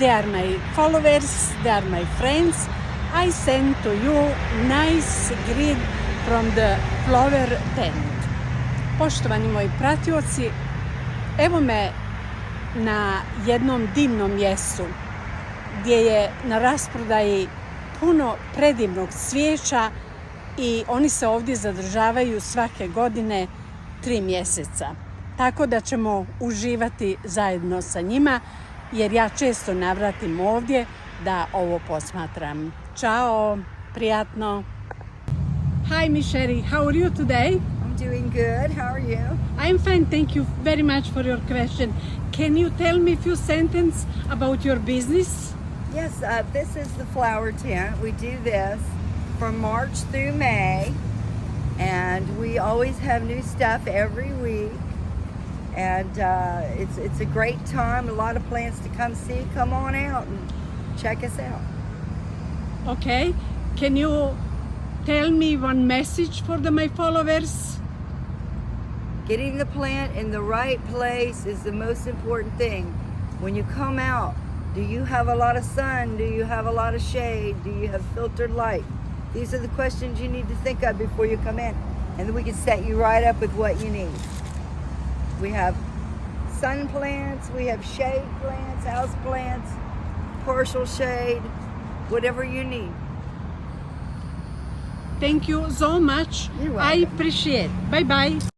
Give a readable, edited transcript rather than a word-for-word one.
They are my followers, they are my friends. I send to you nice grid from the FlowerTent. Poštovani moji pratioci, evo me na jednom divnom mjestu gdje je na rasprodaji puno predivnog cvijeća i oni se ovdje zadržavaju svake godine 3 mjeseca. Tako da ćemo uživati zajedno sa njima jer ja često navratim ovdje da ovo posmatram. Ćao, prijatno. Hi Michelle, how are you today? I'm doing good. How are you? I'm fine, thank you very much for your question. Can you tell me a few sentences about your business? Yes, this is the FlowerTent. We do this from March through May, and we always have new stuff every week. And it's a great time. A lot of plants to come see. Come on out and check us out. Okay, can you tell me one message for my followers? Getting the plant in the right place is the most important thing. When you come out, do you have a lot of sun? Do you have a lot of shade? Do you have filtered light? These are the questions you need to think of before you come in. And then we can set you right up with what you need. We have sun plants, we have shade plants, house plants, partial shade, whatever you need. Thank you so much. You're I welcome. appreciate. Bye bye.